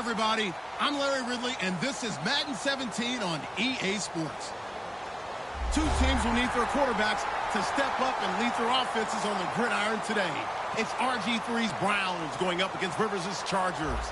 everybody. I'm Larry Ridley, and this is Madden 17 on EA Sports. Two teams will need their quarterbacks to step up and lead their offenses on the gridiron today. It's RG3's Browns going up against Rivers' Chargers.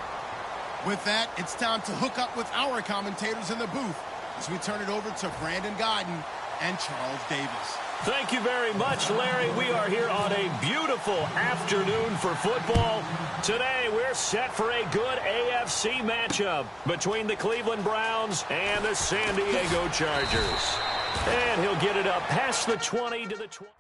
With that, it's time to hook up with our commentators in the booth as we turn it over to Brandon Godden and Charles Davis. Thank you very much, Larry. We are here on a beautiful afternoon for football. Today, we're set for a good AFC matchup between the Cleveland Browns and the San Diego Chargers. And he'll get it up past the 20 to the 20.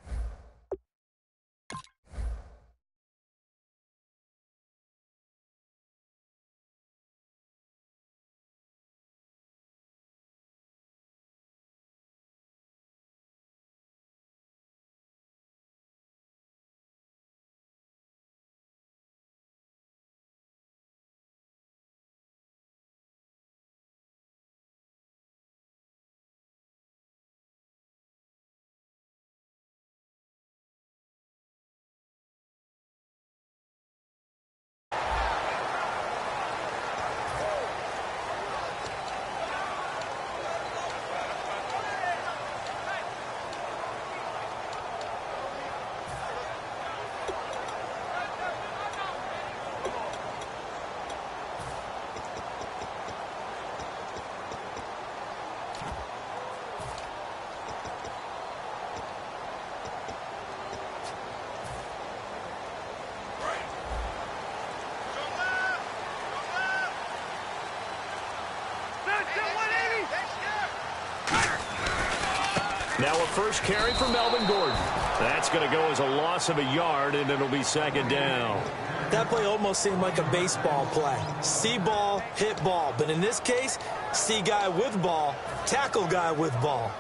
Now a first carry for Melvin Gordon. That's going to go as a loss of a yard, and it'll be second down. That play almost seemed like a baseball play. See ball, hit ball. But in this case, see guy with ball, tackle guy with ball.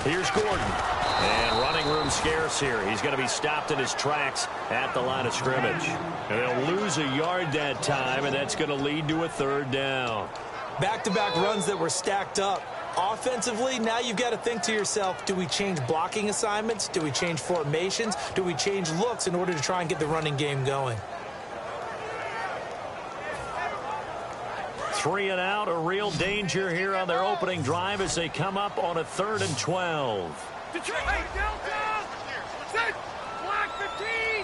Here's Gordon. And running room scarce here. He's going to be stopped in his tracks at the line of scrimmage. And they'll lose a yard that time, and that's going to lead to a third down. Back-to-back runs that were stacked up. Offensively, now you've got to think to yourself, do we change blocking assignments? Do we change formations? Do we change looks in order to try and get the running game going? 3 and out, a real danger here on their opening drive as they come up on a 3rd and 12. Detroit, Delta! Set! Block 15!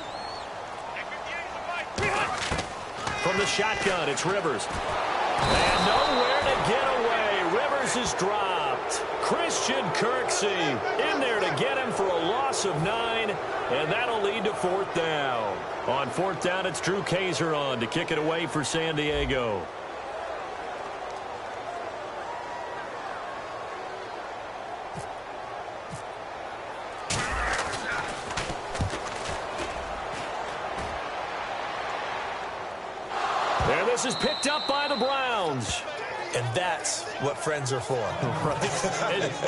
From the shotgun, it's Rivers. And nowhere to get away. Rivers is dropped. Christian Kirksey in there to get him for a loss of 9, and that'll lead to 4th down. On 4th down, it's Drew Kaiser on to kick it away for San Diego. And this is picked up by the Browns. And that's what friends are for. Right.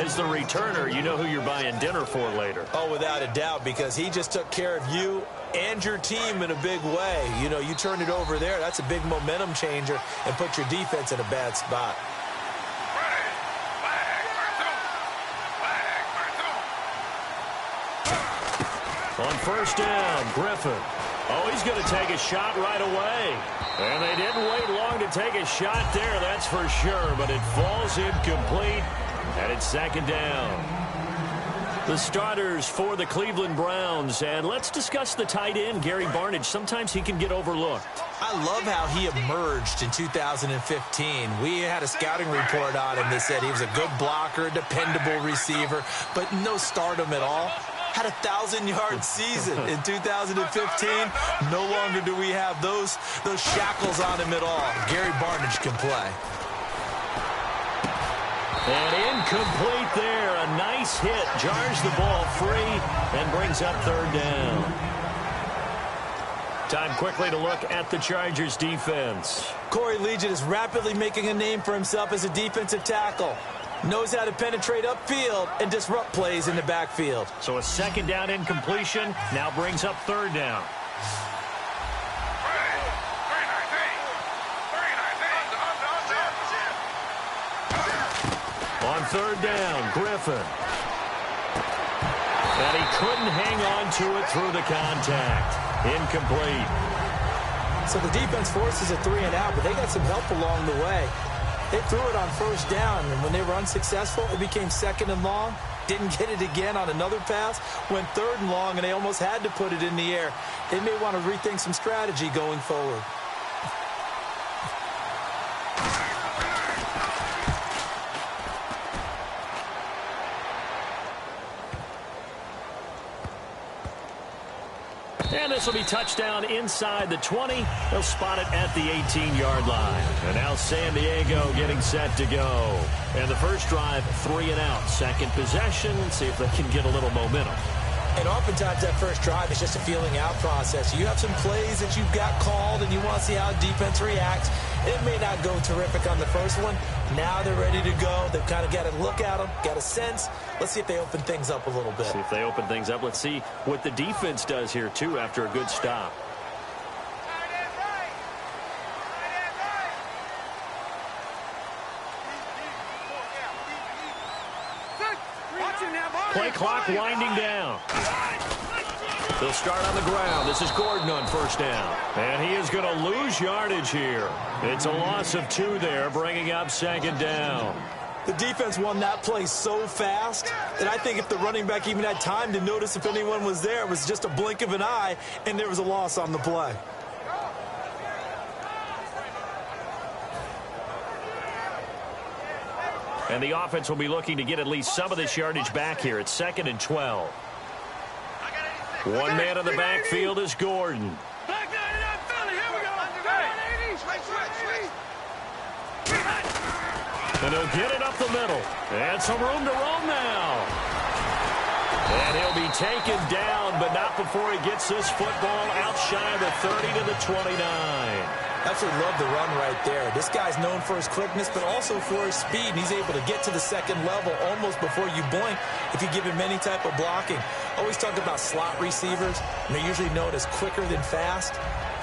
As the returner, you know who you're buying dinner for later. Oh, without a doubt, because he just took care of you and your team in a big way. You know, you turned it over there. That's a big momentum changer and put your defense in a bad spot. On 1st down, Griffin. Oh, he's going to take a shot right away. And they didn't wait long to take a shot there, that's for sure. But it falls incomplete, and it's 2nd down. The starters for the Cleveland Browns. And let's discuss the tight end, Gary Barnidge. Sometimes he can get overlooked. I love how he emerged in 2015. We had a scouting report on him that said he was a good blocker, dependable receiver, but no stardom at all. Had a 1,000-yard season in 2015. No longer do we have those shackles on him at all. Gary Barnidge can play. And incomplete there. A nice hit. Jars the ball free and brings up 3rd down. Time quickly to look at the Chargers defense. Corey Legion is rapidly making a name for himself as a defensive tackle. Knows how to penetrate upfield and disrupt plays in the backfield. So a 2nd down incompletion now brings up 3rd down. third down, Griffin. And he couldn't hang on to it through the contact. Incomplete. So the defense forces a 3-and-out, but they got some help along the way. They threw it on first down, and when they were unsuccessful, it became 2nd and long. Didn't get it again on another pass. Went 3rd and long, and they almost had to put it in the air. They may want to rethink some strategy going forward. And this will be touchdown inside the 20. They'll spot it at the 18-yard line. And now San Diego getting set to go. And the first drive, 3-and-out. Second possession. See if they can get a little momentum. And oftentimes that first drive is just a feeling out process. You have some plays that you've got called, and you want to see how defense reacts. It may not go terrific on the first one. Now they're ready to go. They've kind of got to look at them, got a sense. Let's see if they open things up a little bit. See if they open things up. Let's see what the defense does here, too, after a good stop. Play clock winding down. They'll start on the ground. This is Gordon on first down. And he is going to lose yardage here. It's a loss of 2 there, bringing up 2nd down. The defense won that play so fast that I think if the running back even had time to notice if anyone was there, it was just a blink of an eye, and there was a loss on the play. And the offense will be looking to get at least some of this yardage back here. It's 2nd and 12. One man in the backfield is Gordon. And he'll get it up the middle. And some room to roam now. And he'll be taken down, but not before he gets this football out shy of the 30 to the 29. Absolutely love the run right there. This guy's known for his quickness, but also for his speed. And he's able to get to the 2nd level almost before you blink if you give him any type of blocking. Always talk about slot receivers, and they're usually known as quicker than fast.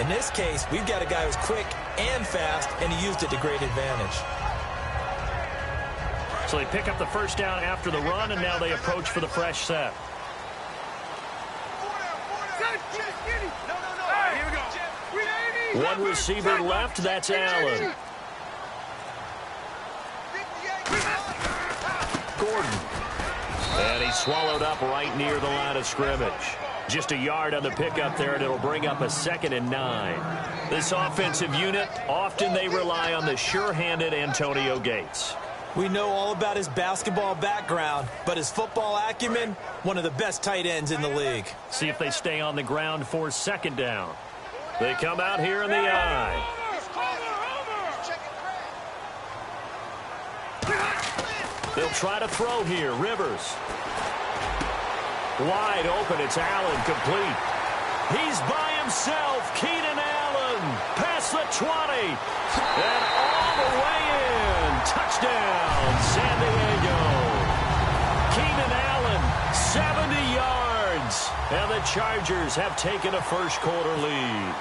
In this case, we've got a guy who's quick and fast, and he used it to great advantage. So they pick up the first down after the run, and now they approach for the fresh set. One receiver left, that's Allen. Gordon. And he's swallowed up right near the line of scrimmage. Just a yard on the pickup there, and it'll bring up a 2nd and 9. This offensive unit, often they rely on the sure-handed Antonio Gates. We know all about his basketball background, but his football acumen, one of the best tight ends in the league. See if they stay on the ground for 2nd down. They come out here in the eye. They'll try to throw here. Rivers. Wide open. It's Allen, complete. He's by himself. Keenan Allen past the 20. And all the way in. Touchdown, San Diego. Keenan Allen, 70 yards. And the Chargers have taken a first-quarter lead.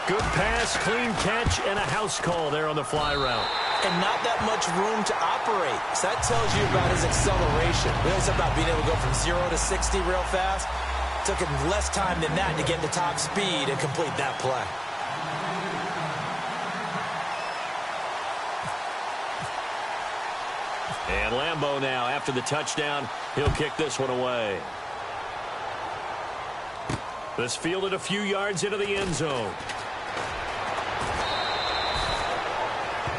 Good pass, clean catch, and a house call there on the fly route. And not that much room to operate. So that tells you about his acceleration. We always talk about being able to go from 0 to 60 real fast. It took him less time than that to get to top speed and complete that play. And Lambeau now, after the touchdown, he'll kick this one away. This fielded a few yards into the end zone.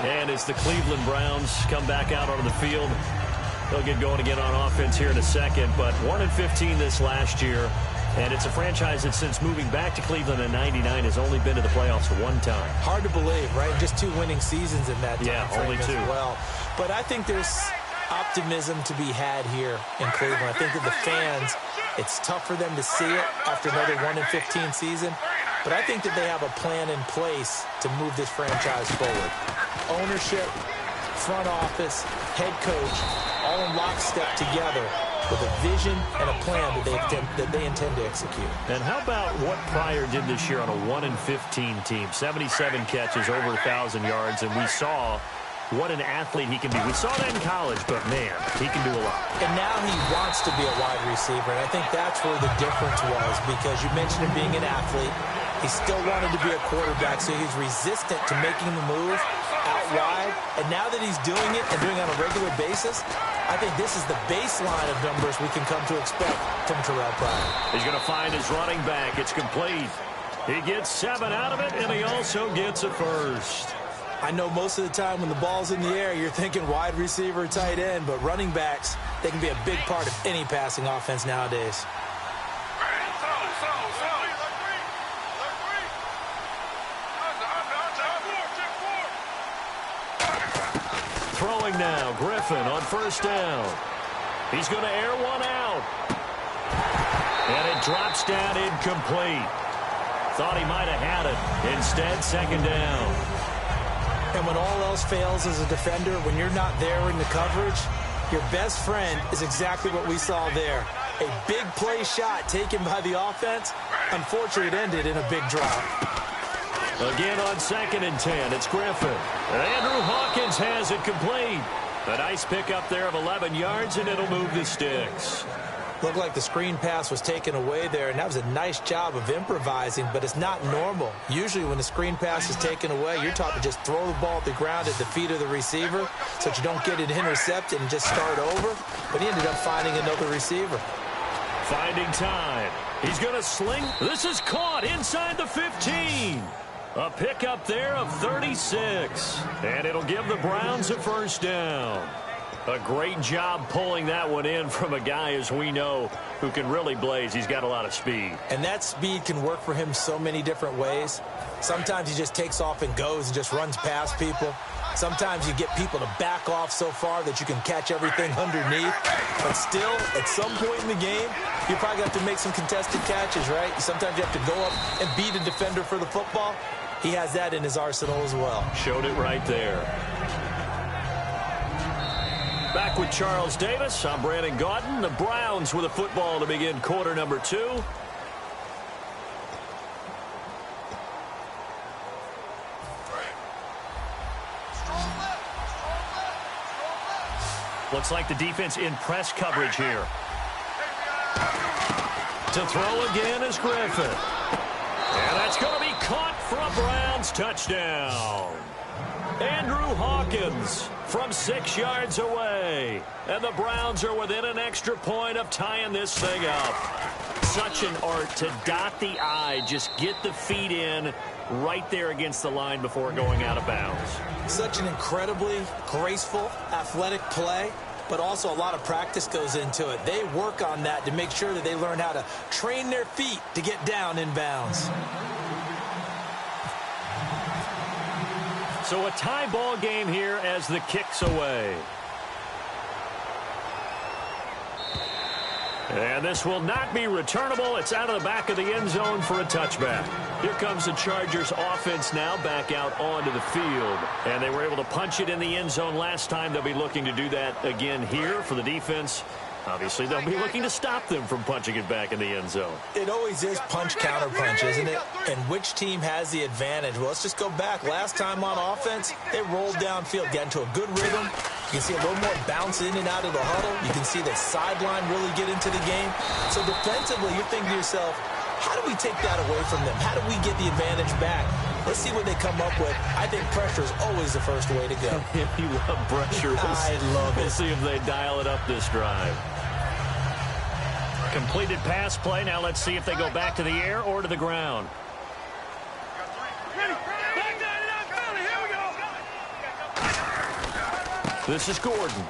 And as the Cleveland Browns come back out onto the field, they'll get going again on offense here in a second. But 1-15 this last year, and it's a franchise that since moving back to Cleveland in '99 has only been to the playoffs one time. Hard to believe, right? Just 2 winning seasons in that time. Yeah, only 2. As well. But I think there's optimism to be had here in Cleveland. I think that the fans, it's tough for them to see it after another 1-15 season. But I think that they have a plan in place to move this franchise forward. Ownership, front office, head coach, all in lockstep together with a vision and a plan that they intend to execute. And how about what Pryor did this year on a 1-15 team? 77 catches, over 1,000 yards, and we saw what an athlete he can be. We saw that in college, but, man, he can do a lot. And now he wants to be a wide receiver, and I think that's where the difference was, because you mentioned him being an athlete. He still wanted to be a quarterback, so he's resistant to making the move out wide. And now that he's doing it and doing it on a regular basis, I think this is the baseline of numbers we can come to expect from Terrell Pryor. He's going to find his running back. It's complete. He gets 7 out of it, and he also gets a first. I know most of the time when the ball's in the air, you're thinking wide receiver, tight end, but running backs, they can be a big part of any passing offense nowadays. Throwing now, Griffin on first down. He's going to air one out. And it drops down incomplete. Thought he might have had it. Instead, second down. And when all else fails as a defender, when you're not there in the coverage, your best friend is exactly what we saw there. A big play shot taken by the offense. Unfortunately, it ended in a big drop. Again on 2nd and 10, it's Griffin. Andrew Hawkins has it complete. A nice pickup there of 11 yards, and it'll move the sticks. Looked like the screen pass was taken away there, and that was a nice job of improvising, but it's not normal. Usually when the screen pass is taken away, you're taught to just throw the ball at the ground at the feet of the receiver so that you don't get it intercepted and just start over. But he ended up finding another receiver. Finding time. He's going to sling. This is caught inside the 15. A pickup there of 36. And it'll give the Browns a first down. A great job pulling that one in from a guy, as we know, who can really blaze. He's got a lot of speed. And that speed can work for him so many different ways. Sometimes he just takes off and goes and just runs past people. Sometimes you get people to back off so far that you can catch everything underneath. But still, at some point in the game, you probably have to make some contested catches, right? Sometimes you have to go up and beat a defender for the football. He has that in his arsenal as well. Showed it right there. Back with Charles Davis. I'm Brandon Gaudin. The Browns with a football to begin quarter number 2. Looks like the defense in press coverage here. To throw again is Griffin. And that's going to be caught for a Browns touchdown. Andrew Hawkins from 6 yards away. And the Browns are within an extra point of tying this thing up. Such an art to dot the I, just get the feet in right there against the line before going out of bounds. Such an incredibly graceful, athletic play, but also a lot of practice goes into it. They work on that to make sure that they learn how to train their feet to get down in bounds. So a tie ball game here as the kick's away. And this will not be returnable. It's out of the back of the end zone for a touchback. Here comes the Chargers offense now back out onto the field. And they were able to punch it in the end zone last time. They'll be looking to do that again here for the defense. Obviously, they'll be looking to stop them from punching it back in the end zone. It always is punch-counter-punch, isn't it? And which team has the advantage? Well, let's just go back. Last time on offense, they rolled downfield, got into a good rhythm. You can see a little more bounce in and out of the huddle. You can see the sideline really get into the game. So defensively, you're thinking to yourself, how do we take that away from them? How do we get the advantage back? Let's see what they come up with. I think pressure is always the first way to go. You love pressure. I love it. We'll see if they dial it up this drive. Completed pass play. Now let's see if they go back to the air or to the ground. This is Gordon.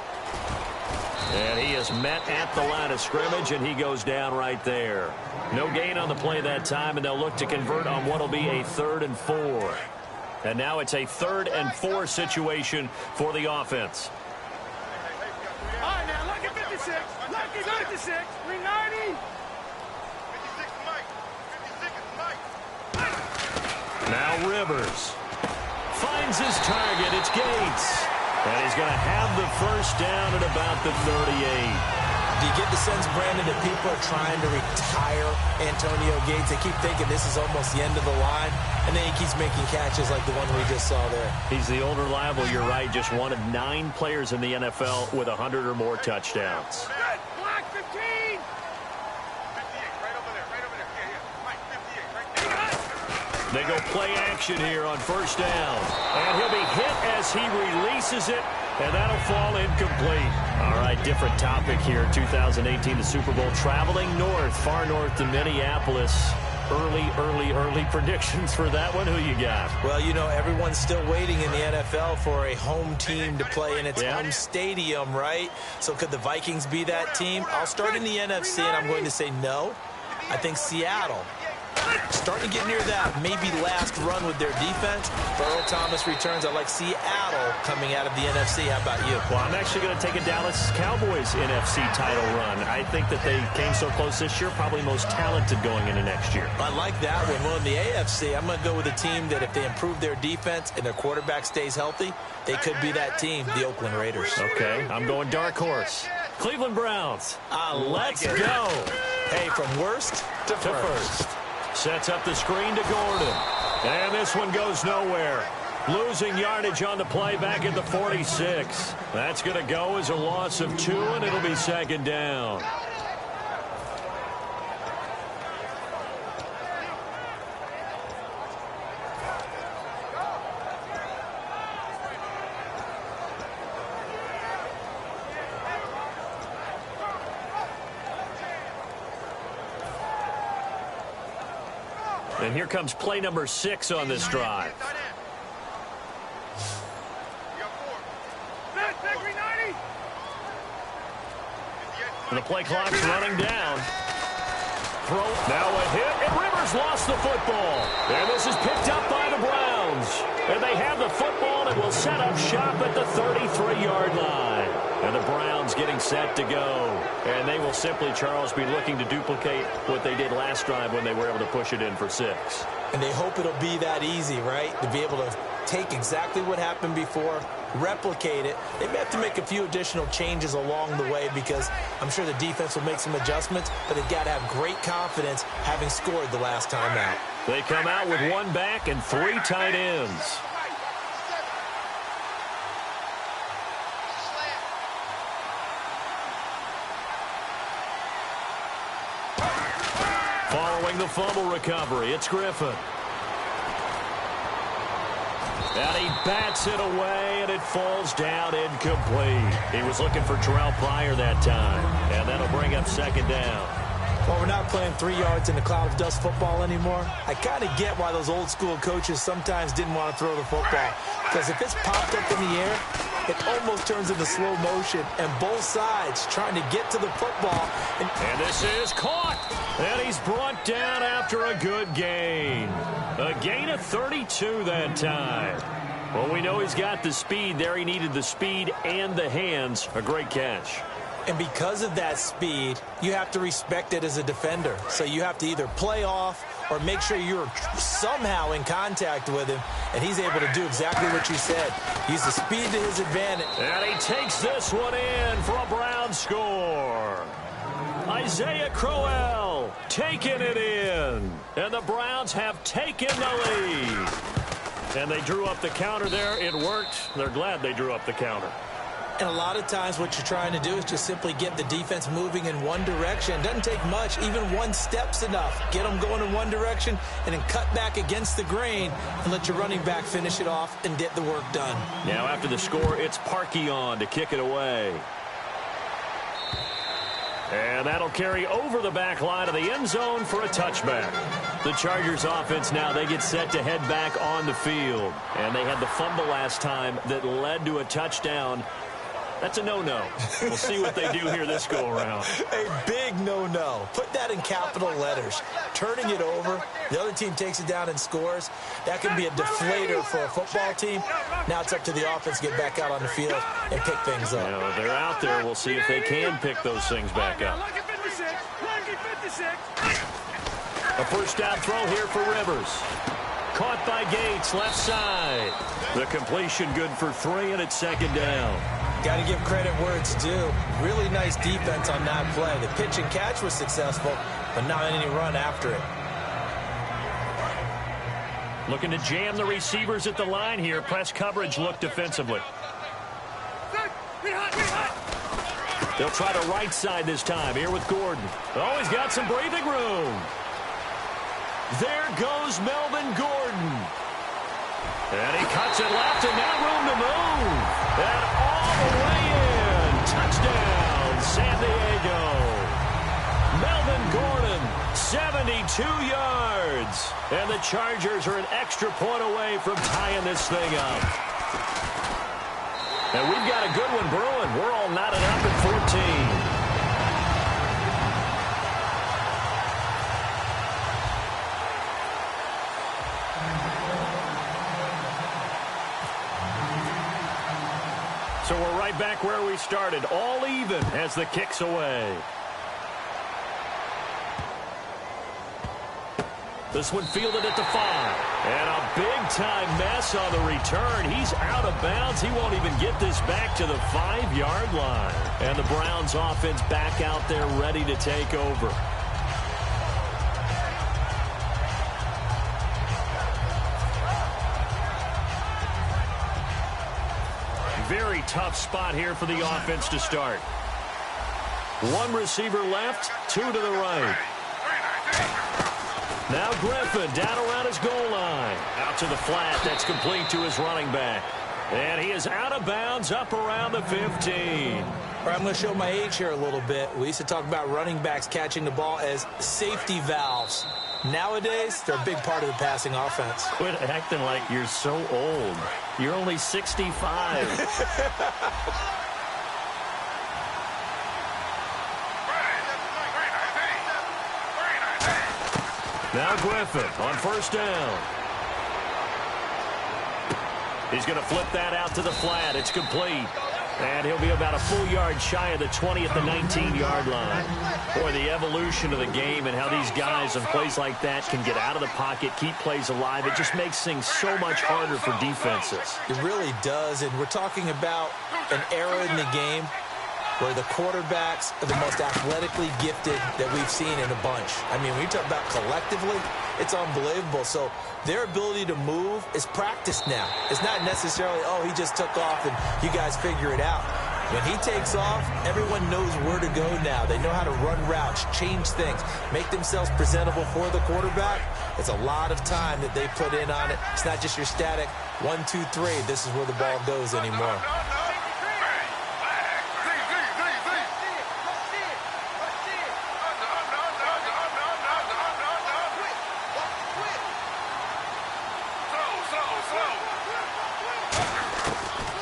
And he is met at the line of scrimmage, and he goes down right there. No gain on the play that time, and they'll look to convert on what will be a 3rd and 4. And now it's a 3rd and 4 situation for the offense. All right, now, lucky 56. Lucky 56. 390. 56 is Mike. Now Rivers finds his target. It's Gates. And he's going to have the first down at about the 38. do you get the sense, Brandon, that people are trying to retire Antonio Gates? They keep thinking this is almost the end of the line, and then he keeps making catches like the one we just saw there. He's the old reliable, you're right, just one of 9 players in the NFL with 100 or more touchdowns. Block 15. 58, right over there, right over there. Yeah. Mike, 58, right there. They go play action here on first down. And he'll be hit as he releases it, and that'll fall incomplete. All right, different topic here. 2018, the Super Bowl, traveling north, far north to Minneapolis. Early predictions for that one. Who you got? Well, you know, everyone's still waiting in the NFL for a home team to play in its home stadium, right? So could the Vikings be that team? I'll start in the NFC, and I'm going to say no. I think Seattle, starting to get near that maybe last run with their defense. Earl Thomas returns. I like Seattle coming out of the NFC. How about you? Well, I'm actually going to take a Dallas Cowboys NFC title run. I think that they came so close this year, probably most talented going into next year. I like that one. Well, in the AFC, I'm going to go with a team that if they improve their defense and their quarterback stays healthy, they could be that team, the Oakland Raiders. Okay, I'm going dark horse. Cleveland Browns. Let's go. Hey, from worst to first. Sets up the screen to Gordon. And this one goes nowhere. Losing yardage on the play back at the 46. That's going to go as a loss of 2, and it'll be second down. And here comes play number 6 on this drive. And the play clock's running down. Throw. Now a hit, and Rivers lost the football. And this is picked up by the Browns. And they have the football and will set up shop at the 33-yard line. And the Browns getting set to go. And they will simply, Charles, be looking to duplicate what they did last drive when they were able to push it in for 6. And they hope it'll be that easy, right? To be able to take exactly what happened before, replicate it. They may have to make a few additional changes along the way because I'm sure the defense will make some adjustments, but they've got to have great confidence having scored the last time out. They come out with 1 back and 3 tight ends. Following the fumble recovery, it's Griffin. And he bats it away, and it falls down incomplete. He was looking for Terrell Pryor that time, and that'll bring up second down. Well, we're not playing 3 yards in a cloud of dust football anymore. I kind of get why those old school coaches sometimes didn't want to throw the football. Because if it's popped up in the air, it almost turns into slow motion. And both sides trying to get to the football. And this is caught. And he's brought down after a good gain. A gain of 32 that time. Well, we know he's got the speed there. He needed the speed and the hands. A great catch. And because of that speed, you have to respect it as a defender. So you have to either play off or make sure you're somehow in contact with him. And he's able to do exactly what you said. Use the speed to his advantage. And he takes this one in for a Brown score. Isaiah Crowell taking it in. And the Browns have taken the lead. And they drew up the counter there. It worked. They're glad they drew up the counter. And a lot of times what you're trying to do is just simply get the defense moving in one direction. It doesn't take much. Even 1 step's enough. Get them going in one direction and then cut back against the grain and let your running back finish it off and get the work done. Now after the score, it's Parkey on to kick it away. And that'll carry over the back line of the end zone for a touchback. The Chargers offense now, they get set to head back on the field. And they had the fumble last time that led to a touchdown. That's a no-no. We'll see what they do here this go-around. A big no-no. Put that in capital letters. Turning it over, the other team takes it down and scores. That can be a deflator for a football team. Now it's up to the offense to get back out on the field and pick things up. You know, they're out there. We'll see if they can pick those things back up. A first down throw here for Rivers. Caught by Gates, left side. The completion good for 3, and it's second down. Got to give credit where it's due. Really nice defense on that play. The pitch and catch was successful, but not any run after it. Looking to jam the receivers at the line here. Press coverage look defensively. They'll try to right side this time here with Gordon. Oh, he's got some breathing room. There goes Melvin Gordon. And he cuts it left, and now room to move. And all the way in. Touchdown, San Diego. Melvin Gordon, 72 yards. And the Chargers are an extra point away from tying this thing up. And we've got a good one brewing. We're all knotted up at 14. So we're right back where we started, all even as the kick's away. This one fielded at the 5. And a big-time mess on the return. He's out of bounds. He won't even get this back to the 5-yard line. And the Browns offense back out there ready to take over. Very tough spot here for the offense to start. One receiver left, 2 to the right. Now Griffin down around his goal line. Out to the flat. That's complete to his running back. And he is out of bounds up around the 15. I'm going to show my age here a little bit. We used to talk about running backs catching the ball as safety valves. Nowadays, they're a big part of the passing offense. Quit acting like you're so old. You're only 65. Now Griffin on first down. He's going to flip that out to the flat. It's complete. And he'll be about a full yard shy of the 20 at the 19-yard line. Boy, the evolution of the game and how these guys on plays like that can get out of the pocket, keep plays alive. It just makes things so much harder for defenses. It really does. And we're talking about an era in the game where the quarterbacks are the most athletically gifted that we've seen in a bunch. I mean, when you talk about collectively, it's unbelievable. So their ability to move is practiced now. It's not necessarily, oh, he just took off and you guys figure it out. When he takes off, everyone knows where to go now. They know how to run routes, change things, make themselves presentable for the quarterback. It's a lot of time that they put in on it. It's not just your static 1, 2, 3. This is where the ball goes anymore.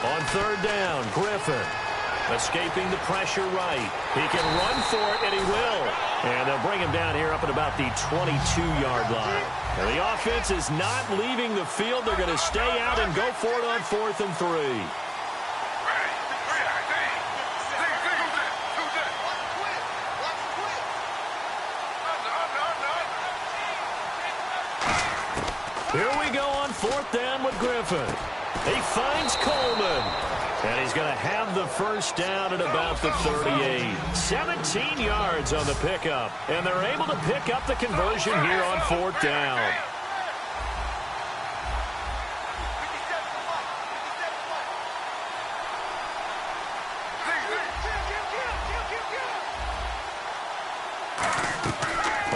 On third down, Griffin escaping the pressure right. He can run for it, and he will. And they'll bring him down here up at about the 22-yard line. And the offense is not leaving the field. They're going to stay out and go for it on 4th and 3. Here we go on 4th down with Griffin. He finds Coleman. And he's going to have the first down at about the 38. 17 yards on the pickup. And they're able to pick up the conversion here on 4th down.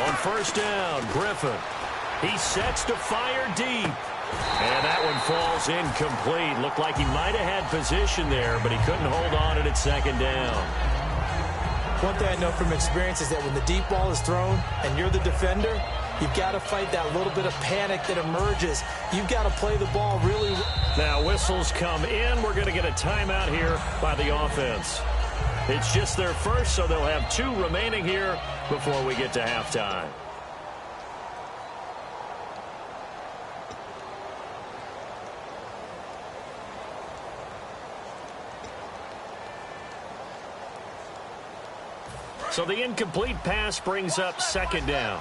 On first down, Griffin. He sets to fire deep. And that one falls incomplete. Looked like he might have had position there, but he couldn't hold on at second down. One thing I know from experience is that when the deep ball is thrown and you're the defender, you've got to fight that little bit of panic that emerges. You've got to play the ball really. Now whistles come in. We're going to get a timeout here by the offense. It's just their first, so they'll have 2 remaining here before we get to halftime. So the incomplete pass brings up second down.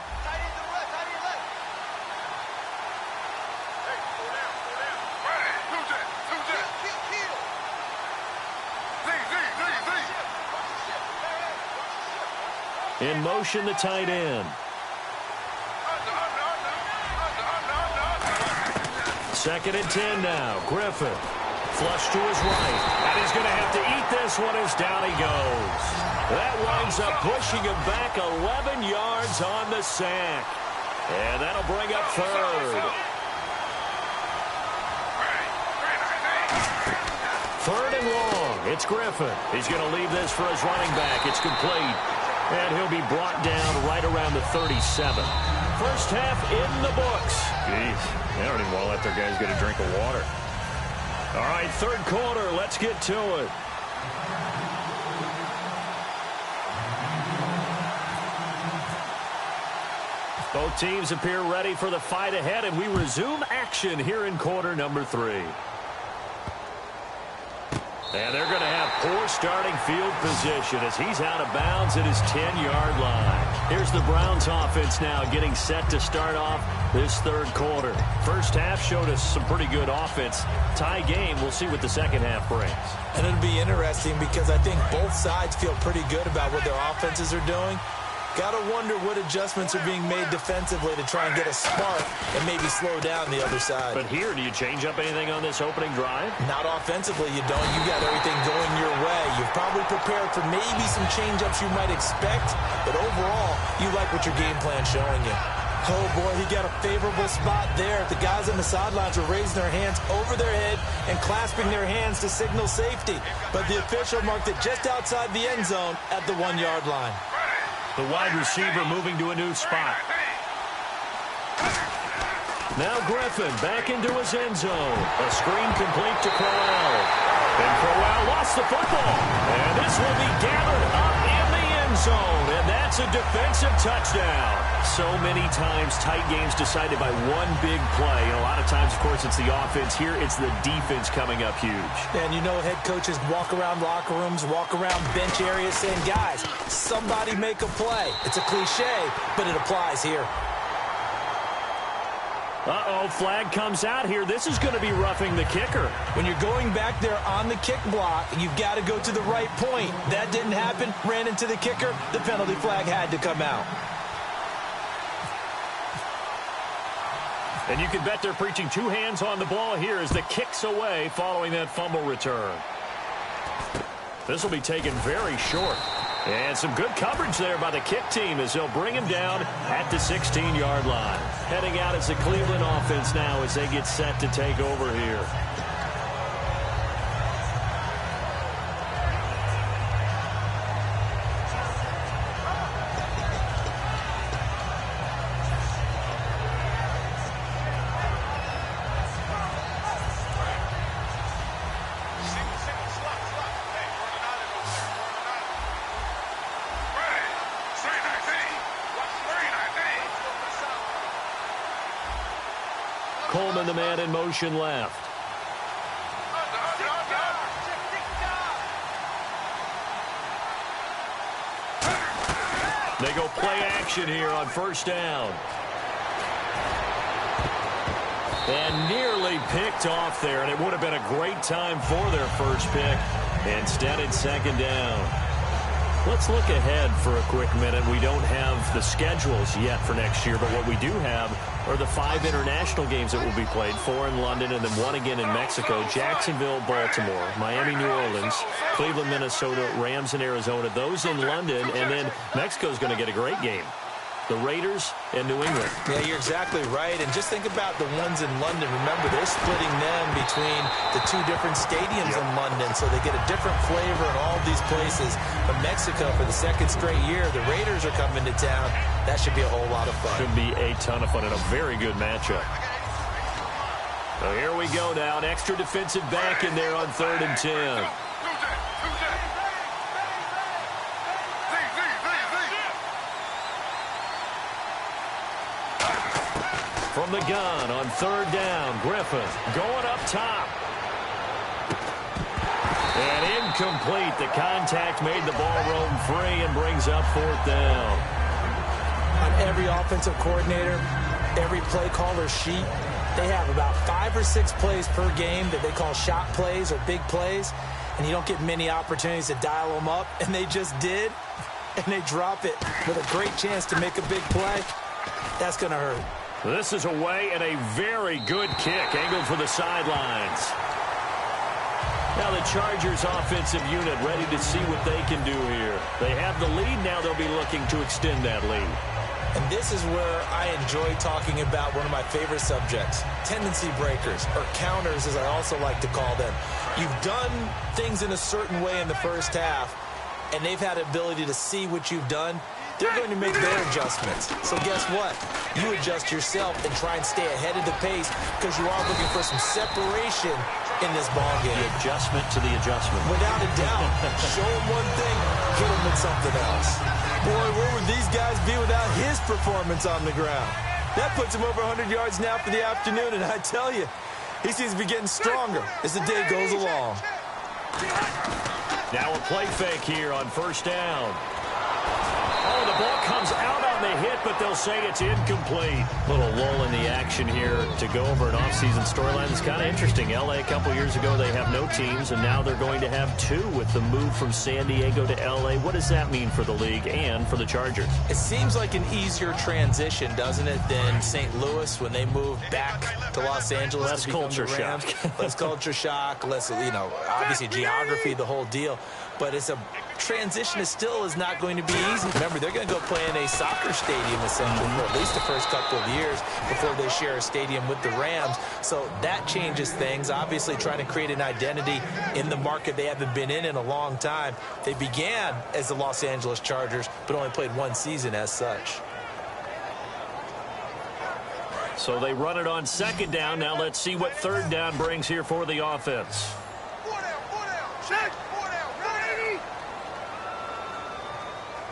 In motion, the tight end. Second and 10 now. Griffin. Flush to his right. And he's going to have to eat this one as down he goes. That winds up pushing him back 11 yards on the sack. And that'll bring up third. Third and long. It's Griffin. He's going to leave this for his running back. It's complete. And he'll be brought down right around the 37. First half in the books. Jeez, they don't even want to let their guys get a drink of water. All right, third quarter. Let's get to it. Both teams appear ready for the fight ahead, and we resume action here in quarter number 3. And they're going to have poor starting field position as he's out of bounds at his 10-yard line. Here's the Browns offense now getting set to start off this third quarter. First half showed us some pretty good offense. Tie game, we'll see what the second half brings. And it'll be interesting because I think both sides feel pretty good about what their offenses are doing. Got to wonder what adjustments are being made defensively to try and get a spark and maybe slow down the other side. But here, do you change up anything on this opening drive? Not offensively, you don't. You got everything going your way. You've probably prepared for maybe some change-ups you might expect, but overall, you like what your game plan's showing you. Oh, boy, he got a favorable spot there. The guys on the sidelines are raising their hands over their head and clasping their hands to signal safety. But the official marked it just outside the end zone at the 1-yard line. The wide receiver moving to a new spot. Now Griffin back into his end zone. A screen complete to Crowell. And Crowell lost the football. And this will be gathered up in the end zone. And that's a defensive touchdown. So many times tight games decided by one big play. And a lot of times, of course, it's the offense. Here, it's the defense coming up huge. And you know head coaches walk around locker rooms, walk around bench areas saying, guys, somebody make a play. It's a cliche, but it applies here. Uh-oh, flag comes out here. This is going to be roughing the kicker. When you're going back there on the kick block, you've got to go to the right point. That didn't happen. Ran into the kicker. The penalty flag had to come out. And you can bet they're preaching two hands on the ball here as the kick's away following that fumble return. This will be taken very short. And some good coverage there by the kick team as they'll bring him down at the 16-yard line. Heading out as the Cleveland offense now as they get set to take over here. Coleman, the man in motion left. They go play action here on first down. And nearly picked off there, and it would have been a great time for their first pick. Instead, it's second down. Let's look ahead for a quick minute. We don't have the schedules yet for next year, but what we do have are the 5 international games that will be played, 4 in London and then 1 again in Mexico, Jacksonville, Baltimore, Miami, New Orleans, Cleveland, Minnesota, Rams, and Arizona. Those in London, and then Mexico's going to get a great game. The Raiders and New England. Yeah, you're exactly right. And just think about the ones in London. Remember, they're splitting them between the 2 different stadiums in London, so they get a different flavor in all these places. But Mexico, for the second straight year, the Raiders are coming to town. That should be a whole lot of fun. Should be a ton of fun and a very good matchup. So here we go now. An extra defensive back in there on 3rd and 10. From the gun on 3rd down, Griffin going up top. And incomplete. The contact made the ball roam free and brings up 4th down. On every offensive coordinator, every play caller sheet, they have about 5 or 6 plays per game that they call shot plays or big plays, and you don't get many opportunities to dial them up, and they just did. and they drop it with a great chance to make a big play, that's going to hurt. This is away and a very good kick, angled for the sidelines. Now the Chargers offensive unit ready to see what they can do here. They have the lead. Now they'll be looking to extend that lead. And this is where I enjoy talking about one of my favorite subjects, tendency breakers, or counters as I also like to call them. You've done things in a certain way in the first half, and they've had the ability to see what you've done. They're going to make their adjustments. So guess what? You adjust yourself and try and stay ahead of the pace because you are looking for some separation in this ball game. The adjustment to the adjustment. Without a doubt. Show them one thing, hit them with something else. Boy, where would these guys be without his performance on the ground? That puts him over 100 yards now for the afternoon, and I tell you, he seems to be getting stronger as the day goes along. Now a play fake here on first down. Oh, the ball comes out on the hit, but they'll say it's incomplete. Little lull in the action here to go over an offseason storyline. It's kind of interesting. L.A. a couple years ago, they have no teams, and now they're going to have two with the move from San Diego to L.A. What does that mean for the league and for the Chargers? It seems like an easier transition, doesn't it, than St. Louis when they moved back to Los Angeles. Less culture shock. Less culture shock, less, obviously geography, the whole deal. But it's a transition is not going to be easy. Remember, they're going to go play in a soccer stadium essentially for at least the first couple of years before they share a stadium with the Rams. So that changes things. Obviously, trying to create an identity in the market they haven't been in a long time. They began as the Los Angeles Chargers, but only played one season as such. So they run it on second down. Now let's see what third down brings here for the offense. 4 down, check. 4 down, ready.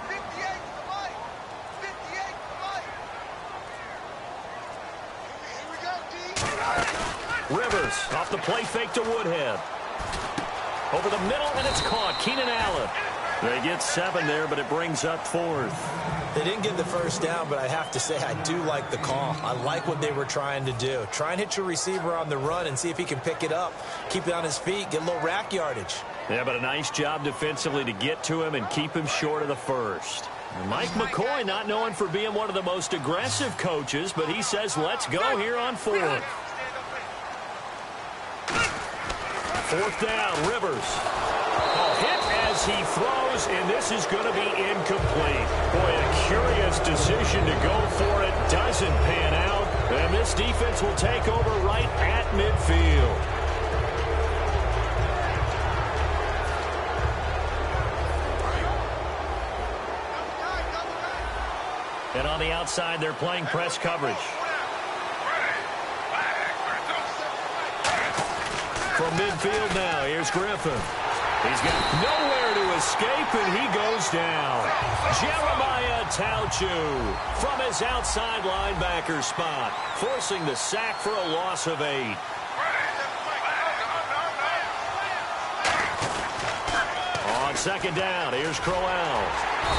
58 to the right. 58 to the right. Here we go, D. Rivers off the play fake to Woodhead. Over the middle, and it's caught. Keenan Allen. They get 7 there, but it brings up 4th. They didn't get the first down, but I have to say I do like the call. I like what they were trying to do. Try and hit your receiver on the run and see if he can pick it up. Keep it on his feet, get a little rack yardage. Yeah, but a nice job defensively to get to him and keep him short of the first. And Mike McCoy not known for being one of the most aggressive coaches, but he says let's go here on 4th. 4th down, Rivers. Hit as he throws, and this is going to be incomplete. Boy, a curious decision to go for it. Doesn't pan out, and this defense will take over right at midfield. And on the outside, they're playing press coverage. From midfield now, here's Griffin. He's got nowhere to escape, and he goes down. Jeremiah Tauchu from his outside linebacker spot, forcing the sack for a loss of 8. On second down, here's Crowell.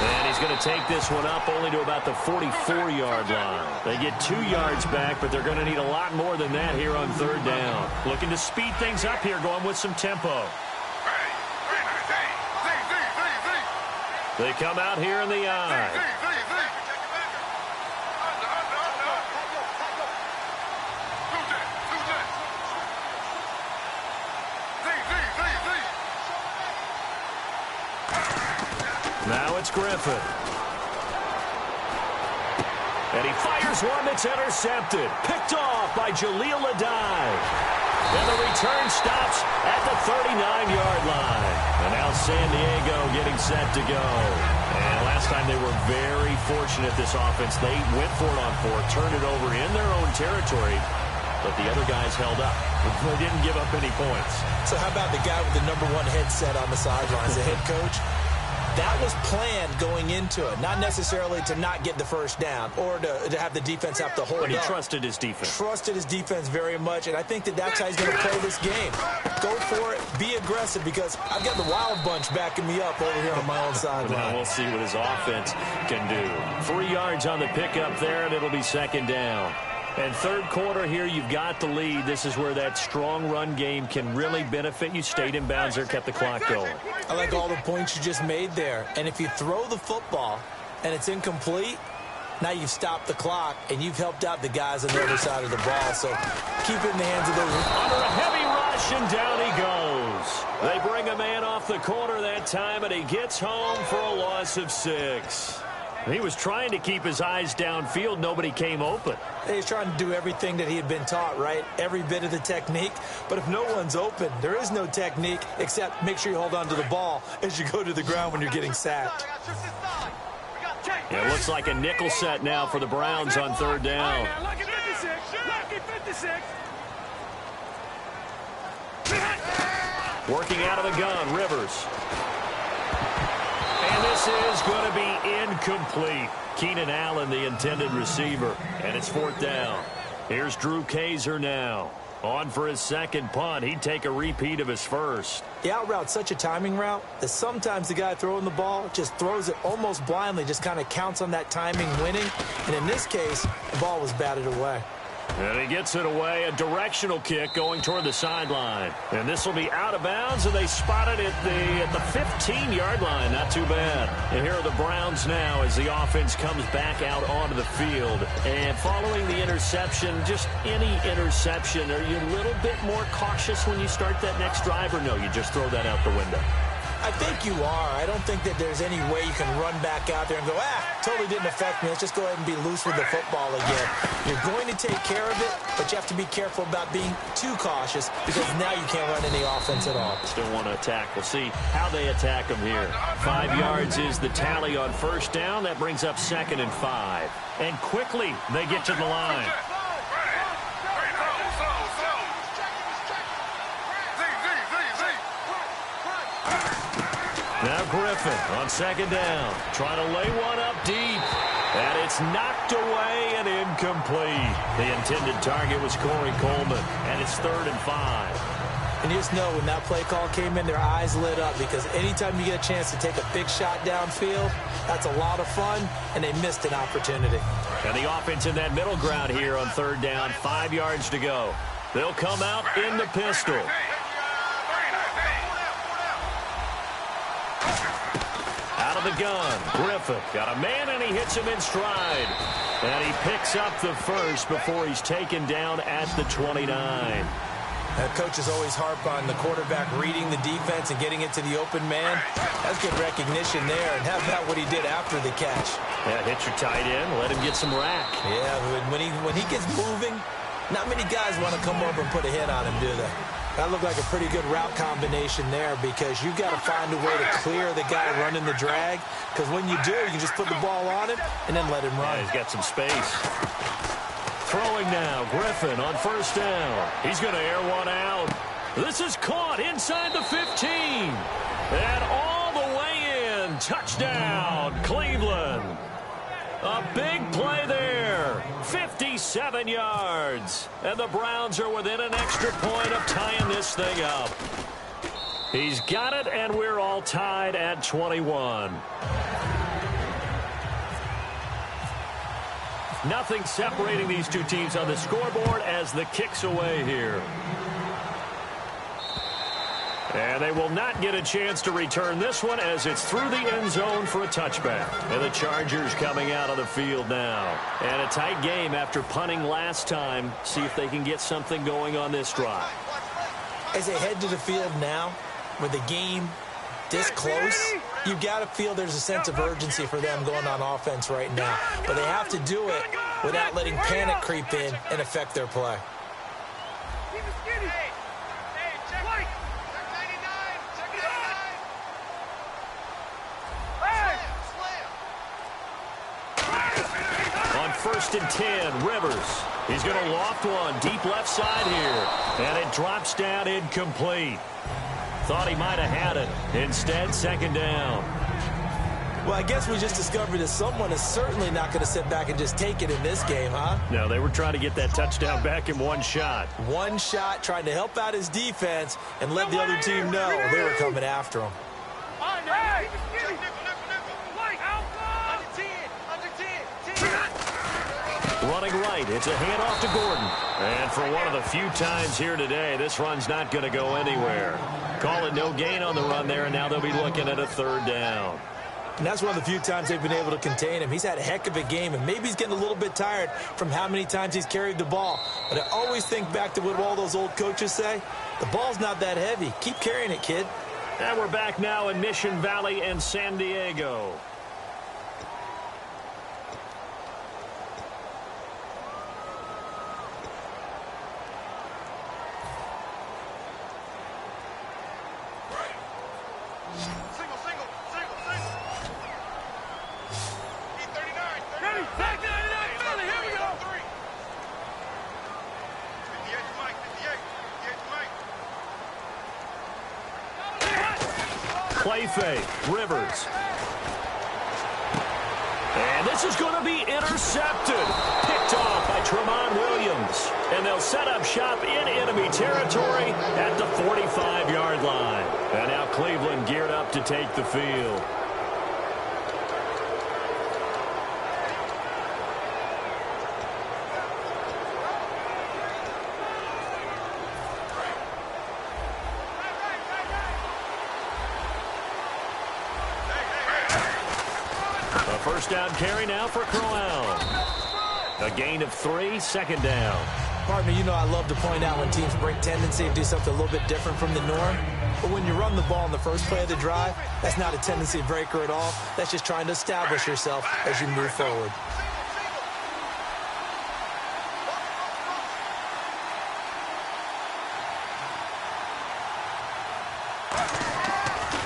And he's going to take this one up only to about the 44-yard line. They get 2 yards back, but they're going to need a lot more than that here on third down. Looking to speed things up here, going with some tempo. They come out here in the eye. Now it's Griffin. And he fires one that's intercepted. Picked off by Jaleel Adai. And the return stops at the 39-yard line. And now San Diego getting set to go. And last time they were very fortunate, this offense. They went for it on 4th, turned it over in their own territory. But the other guys held up. They didn't give up any points. So how about the guy with the #1 headset on the sidelines, the head coach? That was planned going into it, not necessarily to not get the first down or to have the defense have to hold up. But he trusted his defense. Trusted his defense very much, and I think that's how he's going to play this game. Go for it, be aggressive, because I've got the Wild Bunch backing me up over here on my own sideline. Now we'll see what his offense can do. 3 yards on the pickup there, and it'll be second down. And third quarter here, you've got the lead. This is where that strong run game can really benefit you. Stayed in bounds there, kept the clock going. I like all the points you just made there. And if you throw the football and it's incomplete, now you've stopped the clock and you've helped out the guys on the other side of the ball. So keep it in the hands of those. Under a heavy rush, and down he goes. They bring a man off the corner that time, and he gets home for a loss of 6. He was trying to keep his eyes downfield. Nobody came open. He's trying to do everything that he had been taught, right? Every bit of the technique. But if no one's open, there is no technique except make sure you hold on to the ball as you go to the ground when you're getting sacked. It looks like a nickel set now for the Browns on third down. Lucky 56. Lucky 56. Working out of the gun, Rivers. And this is going to be incomplete. Keenan Allen, the intended receiver. And it's fourth down. Here's Drew Kaiser now. On for his second punt. He'd take a repeat of his first. The out route's such a timing route that sometimes the guy throwing the ball just throws it almost blindly, just kind of counts on that timing winning. And in this case, the ball was batted away. And he gets it away, a directional kick going toward the sideline. And this will be out of bounds, and they spot it at the 15-yard line. Not too bad. And here are the Browns now as the offense comes back out onto the field. And following the interception, just any interception, are you a little bit more cautious when you start that next drive, or no, you just throw that out the window? I think you are. I don't think that there's any way you can run back out there and go, totally didn't affect me. Let's just go ahead and be loose with the football again. You're going to take care of it, but you have to be careful about being too cautious because now you can't run any offense at all. Still want to attack. We'll see how they attack them here. 5 yards is the tally on first down. That brings up 2nd and 5. And quickly, they get to the line. Now Griffin on 2nd down, trying to lay one up deep. And it's knocked away and incomplete. The intended target was Corey Coleman, and it's 3rd and 5. And you just know when that play call came in, their eyes lit up because anytime you get a chance to take a big shot downfield, that's a lot of fun, and they missed an opportunity. And the offense in that middle ground here on 3rd down, 5 yards to go. They'll come out in the pistol. Out of the gun, Griffin got a man, and he hits him in stride. And he picks up the first before he's taken down at the 29. Coaches always harp on the quarterback reading the defense and getting it to the open man. That's good recognition there. And how about what he did after the catch? Yeah, hit your tight end, let him get some rack. Yeah, when he gets moving, not many guys want to come over and put a hit on him, do they? That looked like a pretty good route combination there because you've got to find a way to clear the guy running the drag because when you do, you just put the ball on him and then let him run. Yeah, he's got some space. Throwing now, Griffin on first down. He's going to air one out. This is caught inside the 15. And all the way in. Touchdown, Cleveland. A big play there. 57 yards. And the Browns are within an extra point of tying this thing up. He's got it, and we're all tied at 21. Nothing separating these two teams on the scoreboard as the kick's away here. And they will not get a chance to return this one as it's through the end zone for a touchback. And the Chargers coming out of the field now. And a tight game after punting last time. See if they can get something going on this drive. As they head to the field now, with the game this close, you've got to feel there's a sense of urgency for them going on offense right now. But they have to do it without letting panic creep in and affect their play. On 1st and 10, Rivers. He's going to loft one deep left side here. And it drops down incomplete. Thought he might have had it. Instead, 2nd down. Well, I guess we just discovered that someone is certainly not going to sit back and just take it in this game, huh? No, they were trying to get that touchdown back in one shot. One shot, trying to help out his defense and let the other team know they were coming after him. Running right, it's a handoff to Gordon. And for one of the few times here today, this run's not going to go anywhere. Call it no gain on the run there, and now they'll be looking at a 3rd down. And that's one of the few times they've been able to contain him. He's had a heck of a game, and maybe he's getting a little bit tired from how many times he's carried the ball. But I always think back to what all those old coaches say. The ball's not that heavy. Keep carrying it, kid. And we're back now in Mission Valley and San Diego. Play fake, Rivers. And this is going to be intercepted. Picked off by Tremont Williams. And they'll set up shop in enemy territory at the 45-yard line. And now Cleveland geared up to take the field. First down carry now for Crowell. A gain of 3, 2nd down. Partner, you know I love to point out when teams break tendency and do something a little bit different from the norm. But when you run the ball in the first play of the drive, that's not a tendency breaker at all. That's just trying to establish yourself as you move forward.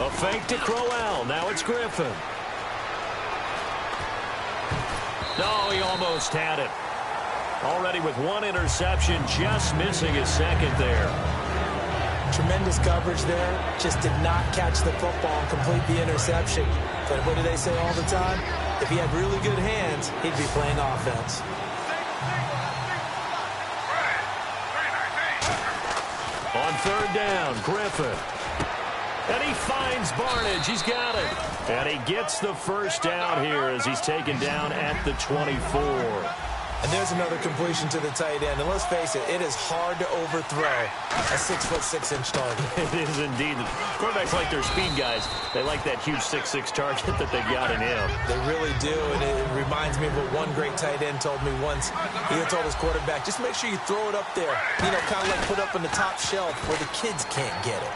A fake to Crowell. Now it's Griffin. No, he almost had it. Already with 1 interception, just missing his 2nd there. Tremendous coverage there. Just did not catch the football and complete the interception. But what do they say all the time? If he had really good hands, he'd be playing offense. On 3rd down, Griffin. And he finds Barnage. He's got it. And he gets the first down here as he's taken down at the 24. And there's another completion to the tight end. And let's face it, it is hard to overthrow a 6'6" target. It is indeed. Quarterbacks like their speed guys. They like that huge 6'6" target that they've got in him. They really do. And it reminds me of what one great tight end told me once. He had told his quarterback, just make sure you throw it up there. You know, kind of like put up on the top shelf where the kids can't get it.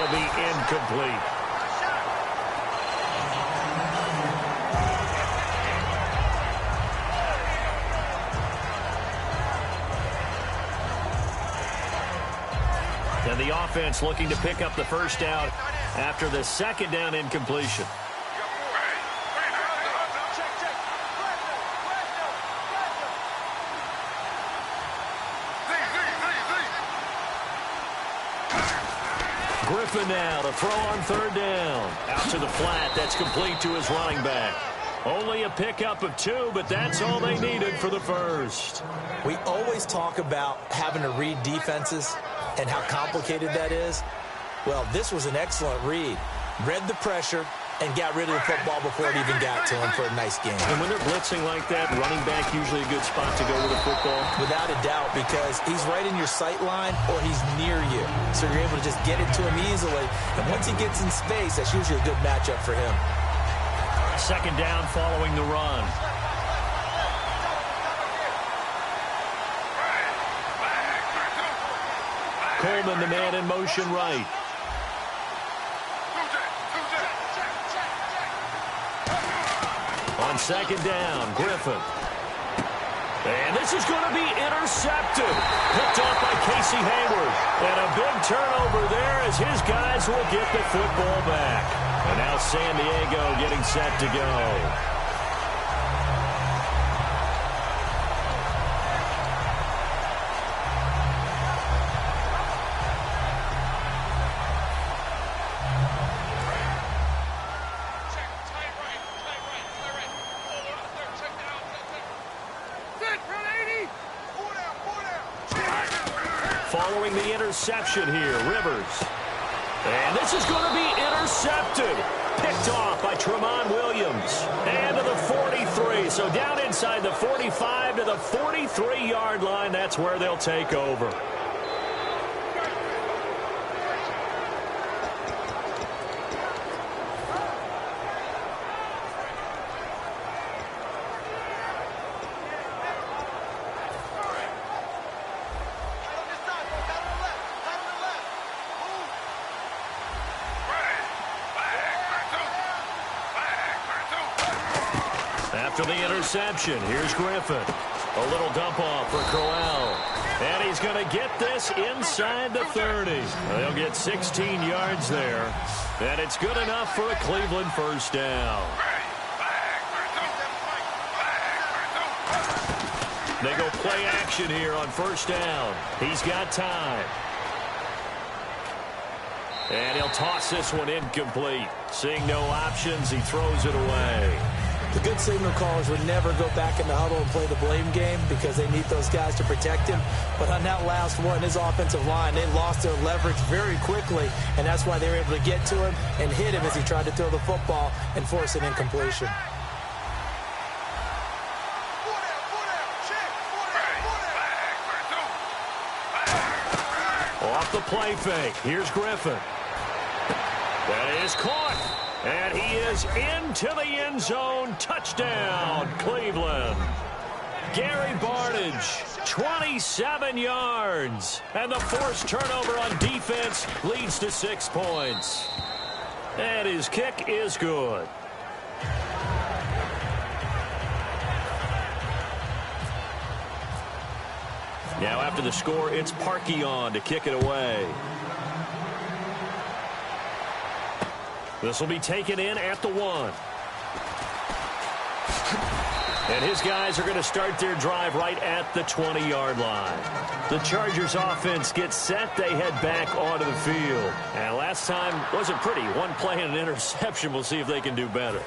Be incomplete. And the offense looking to pick up the first down after the 2nd down incompletion. Griffin now to throw on 3rd down. Out to the flat. That's complete to his running back. Only a pickup of 2, but that's all they needed for the first. We always talk about having to read defenses and how complicated that is. Well, this was an excellent read. Read the pressure and got rid of the football before it even got to him for a nice game. And when they're blitzing like that, running back usually a good spot to go with the football? Without a doubt, because he's right in your sight line or he's near you. So you're able to just get it to him easily. And once he gets in space, that's usually a good matchup for him. 2nd down following the run. Coleman, the man in motion right. On 2nd down, Griffin. And this is going to be intercepted. Picked off by Casey Hayward. And a big turnover there as his guys will get the football back. And now San Diego getting set to go. Following the interception here, Rivers. And this is going to be intercepted. picked off by Tramon Williams. And to the 43. So down inside the 45 to the 43-yard line. That's where they'll take over. After the interception, here's Griffin. A little dump off for Crowell. And he's going to get this inside the 30. They'll get 16 yards there. And it's good enough for a Cleveland first down. They go play action here on first down. He's got time. And he'll toss this one incomplete. Seeing no options, he throws it away. The good signal callers would never go back in the huddle and play the blame game because they need those guys to protect him. But on that last one, his offensive line, they lost their leverage very quickly, and that's why they were able to get to him and hit him as he tried to throw the football and force an incompletion. Off the play fake, here's Griffin. That is caught. And he is into the end zone. Touchdown, Cleveland. Gary Barnidge, 27 yards. And the forced turnover on defense leads to 6 points. And his kick is good. Now after the score, it's Parkey on to kick it away. This will be taken in at the 1. And his guys are going to start their drive right at the 20-yard line. The Chargers offense gets set. They head back onto the field. And last time wasn't pretty. One play and an interception. We'll see if they can do better.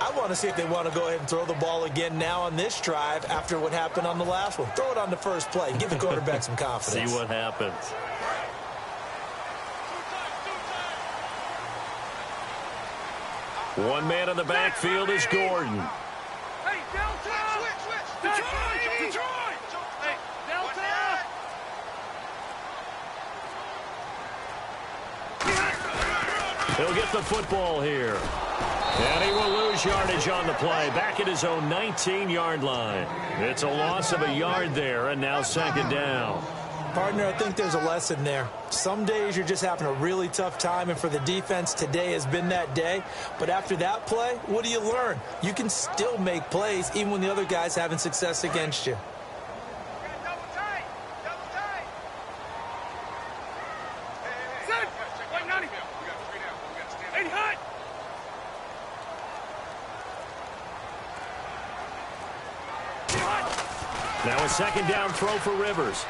I want to see if they want to go ahead and throw the ball again now on this drive after what happened on the last one. Throw it on the first play. Give the quarterback some confidence. See what happens. One man in the backfield is Gordon. Hey, Delta! Switch! Detroit! Hey, Delta! He'll get the football here. And he will lose yardage on the play. Back at his own 19-yard line. It's a loss of a yard there, and now second down. Partner, I think there's a lesson there. Some days you're just having a really tough time, and for the defense, today has been that day. But after that play, what do you learn? You can still make plays even when the other guy's having success against you. Double tight! Set! Wait, 90! We got 3 down. We got to stand 80 hot! Now a second down throw for Rivers.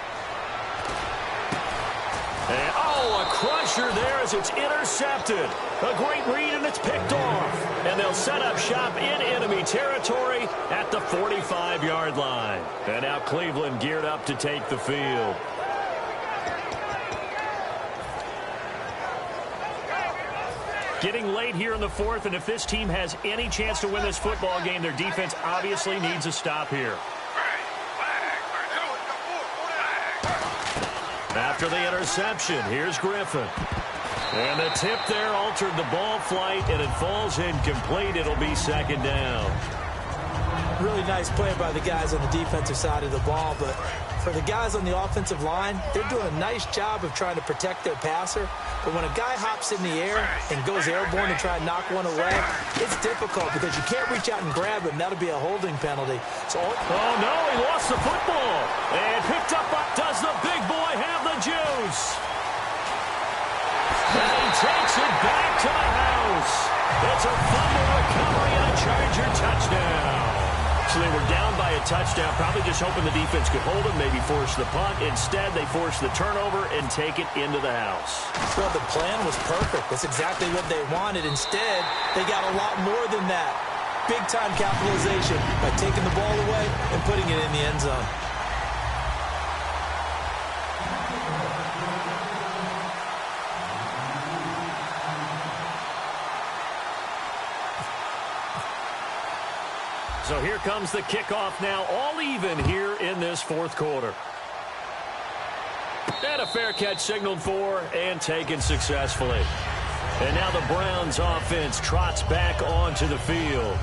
And, oh, a crusher there as it's intercepted. A great read, and it's picked off. And they'll set up shop in enemy territory at the 45-yard line. And now Cleveland geared up to take the field. Getting late here in the fourth, and if this team has any chance to win this football game, their defense obviously needs a stop here. After the interception, here's Griffin. And the tip there altered the ball flight, and it falls incomplete. It'll be second down. Really nice play by the guys on the defensive side of the ball, but for the guys on the offensive line, they're doing a nice job of trying to protect their passer. But when a guy hops in the air and goes airborne and try to knock one away, it's difficult because you can't reach out and grab him. That'll be a holding penalty. So, oh, no, he lost the football. And picked up by, does the big boy have the juice? And he takes it back to the house. It's a fumble recovery and a Charger touchdown. So they were down by a touchdown, probably just hoping the defense could hold them, maybe force the punt. Instead, they force the turnover and take it into the house. Well, the plan was perfect. That's exactly what they wanted. Instead, they got a lot more than that. Big-time capitalization by taking the ball away and putting it in the end zone. So here comes the kickoff now, all even here in this fourth quarter. And a fair catch signaled for and taken successfully. And now the Browns offense trots back onto the field.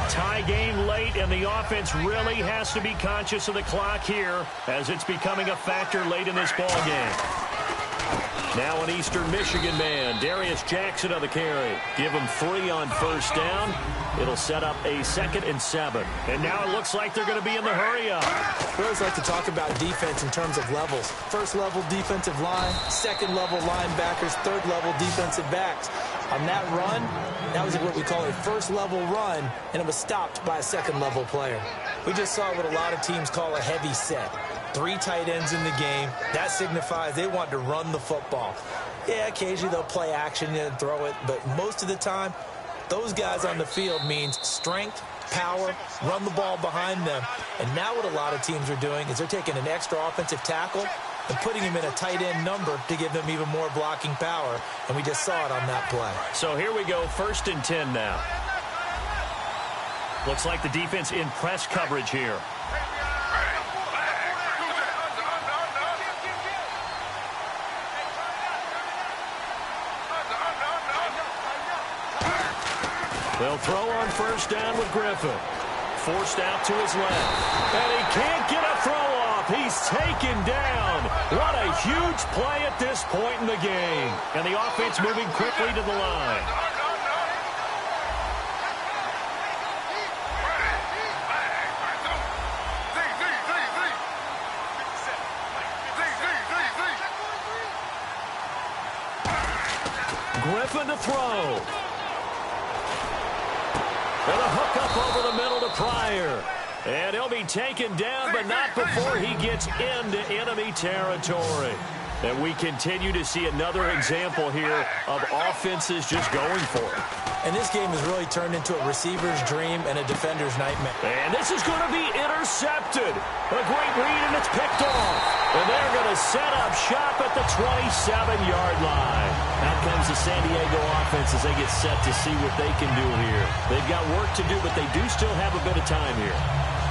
Tie game late, and the offense really has to be conscious of the clock here as it's becoming a factor late in this ball game. Now an Eastern Michigan man, Darius Jackson on the carry. Give him 3 on first down. It'll set up a 2nd and 7. And now it looks like they're going to be in the hurry-up. We always like to talk about defense in terms of levels. First-level defensive line, second-level linebackers, third-level defensive backs. On that run, that was what we call a first-level run, and it was stopped by a second-level player. We just saw what a lot of teams call a heavy set. 3 tight ends in the game. That signifies they want to run the football. Yeah, occasionally they'll play action and throw it, but most of the time, those guys on the field means strength, power, run the ball behind them. And now what a lot of teams are doing is they're taking an extra offensive tackle and putting him in a tight end number to give them even more blocking power. And we just saw it on that play. So here we go, 1st and 10 now. Looks like the defense in press coverage here. They'll throw on first down with Griffin. Forced out to his left. And he can't get a throw off. He's taken down. What a huge play at this point in the game. And the offense moving quickly to the line. Griffin to throw. And a hook up over the middle to Pryor. And he'll be taken down, but not before he gets into enemy territory. And we continue to see another example here of offenses just going for it. And this game has really turned into a receiver's dream and a defender's nightmare. And this is going to be intercepted. A great read, and it's picked off. And they're going to set up shop at the 27-yard line. Out comes the San Diego offense as they get set to see what they can do here. They've got work to do, but they do still have a bit of time here.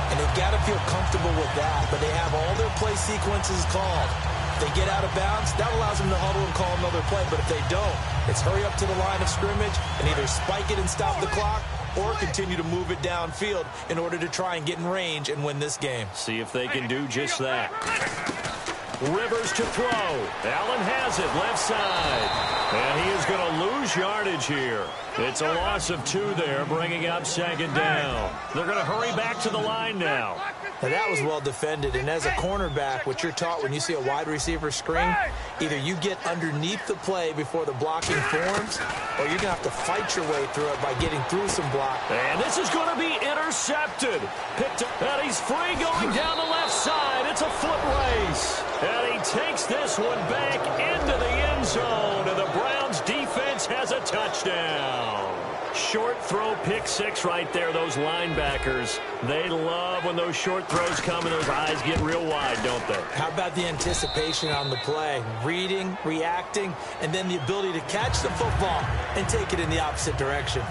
And they've got to feel comfortable with that, but they have all their play sequences called. If they get out of bounds, that allows them to huddle and call another play. But if they don't, it's hurry up to the line of scrimmage and either spike it and stop the clock or continue to move it downfield in order to try and get in range and win this game. See if they can do just that. Rivers to throw. Allen has it, left side. And he is going to lose yardage here. It's a loss of 2 there, bringing up 2nd down. They're going to hurry back to the line now. Now that was well defended, and as a cornerback, what you're taught when you see a wide receiver screen, either you get underneath the play before the blocking forms, or you're going to have to fight your way through it by getting through some block. And this is going to be intercepted. Picked up, and he's free going down the left side. It's a foot race. And he takes this one back into the end zone, and the Browns defense has a touchdown. Short throw, pick 6 right there, those linebackers. They love when those short throws come and those eyes get real wide, don't they? How about the anticipation on the play? Reading, reacting, and then the ability to catch the football and take it in the opposite direction.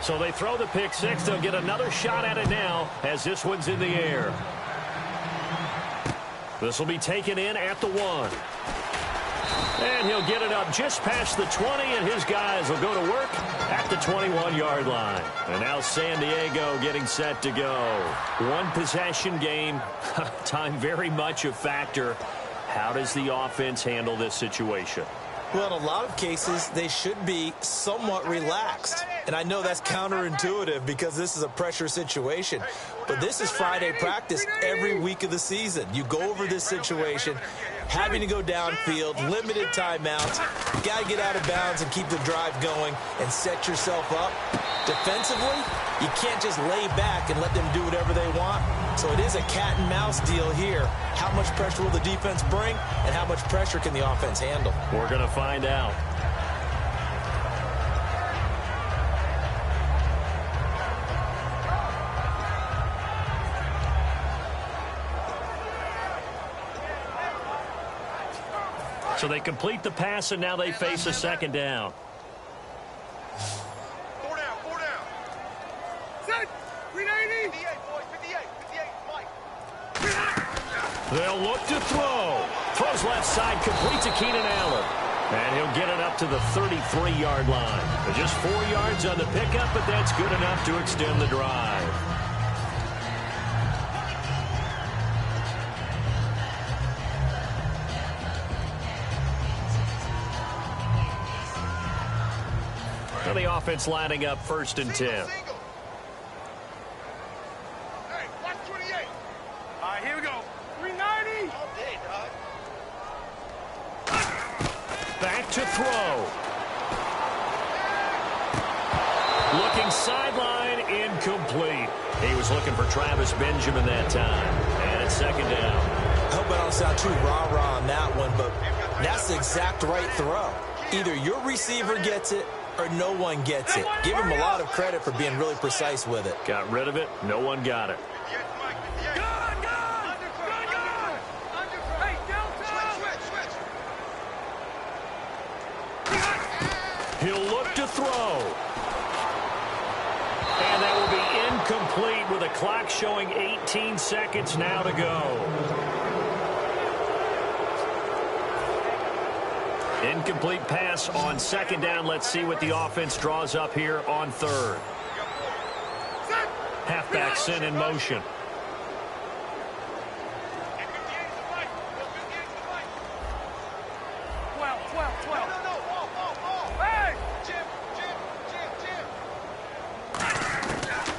So they throw the pick 6. They'll get another shot at it now as this one's in the air. This will be taken in at the 1. And he'll get it up just past the 20, and his guys will go to work at the 21-yard line. And now San Diego getting set to go. One possession game, time very much a factor. How does the offense handle this situation? Well, in a lot of cases, they should be somewhat relaxed. And I know that's counterintuitive because this is a pressure situation. But this is Friday practice every week of the season. You go over this situation, having to go downfield, limited timeouts. You got to get out of bounds and keep the drive going and set yourself up. Defensively, you can't just lay back and let them do whatever they want. So it is a cat and mouse deal here. How much pressure will the defense bring, and how much pressure can the offense handle? We're going to find out. So they complete the pass, and now they face a second down. 4 down, 4 down. Set. 390. 58, boys. 58, Mike. They'll look to throw. Throws left side, complete to Keenan Allen. And he'll get it up to the 33-yard line. Just 4 yards on the pickup, but that's good enough to extend the drive. Now the offense lining up 1st and 10. Hey, watch 28. All right, here we go. 390. All day, dog. Back to throw. Looking sideline, incomplete. He was looking for Travis Benjamin that time. And it's 2nd down. I hope I don't sound too rah-rah on that one, but that's the exact right throw. Either your receiver gets it or no one gets it. Give him a lot of credit for being really precise with it. Got rid of it. No one got it. He'll look to throw. And that will be incomplete with a clock showing 18 seconds now to go. Incomplete pass on 2nd down. Let's see what the offense draws up here on 3rd. Halfback sent in motion.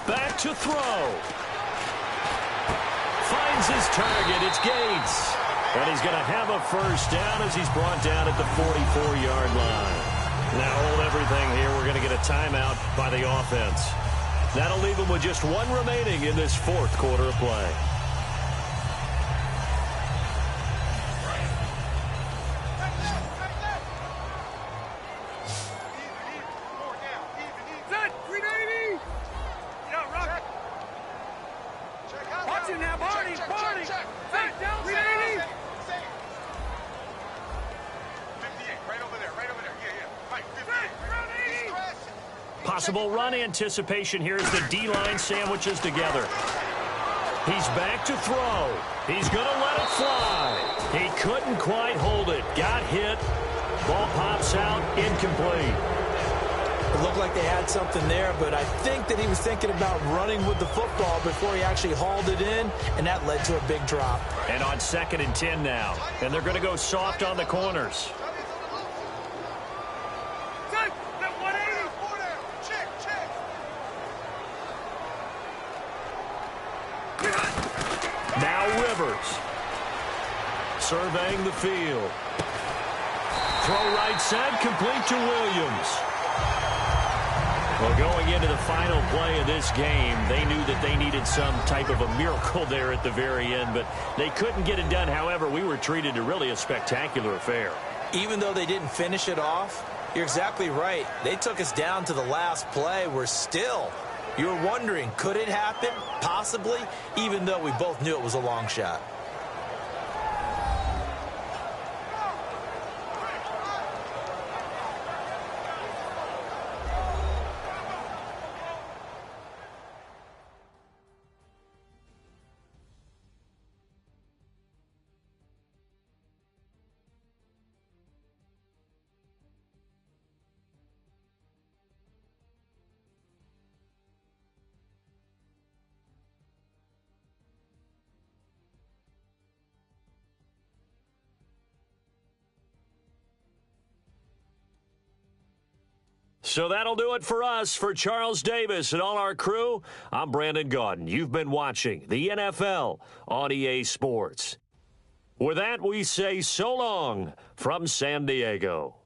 Back to throw. Finds his target. It's Gates. And he's going to have a 1st down as he's brought down at the 44-yard line. Now hold everything here. We're going to get a timeout by the offense. That'll leave them with just 1 remaining in this 4th quarter of play. Possible run anticipation here as the D-line sandwiches together. He's back to throw. He's going to let it fly. He couldn't quite hold it. Got hit. Ball pops out. Incomplete. It looked like they had something there, but I think that he was thinking about running with the football before he actually hauled it in, and that led to a big drop. And on 2nd and 10 now. And they're going to go soft on the corners. Now Rivers. Surveying the field. Throw right side, complete to Williams. Well, going into the final play of this game, they knew that they needed some type of a miracle there at the very end, but they couldn't get it done. However, we were treated to really a spectacular affair. Even though they didn't finish it off, you're exactly right. They took us down to the last play. We're still, you were wondering, could it happen? Possibly, even though we both knew it was a long shot. So that'll do it for us. For Charles Davis and all our crew, I'm Brandon Gaudin. You've been watching the NFL on EA Sports. With that, we say so long from San Diego.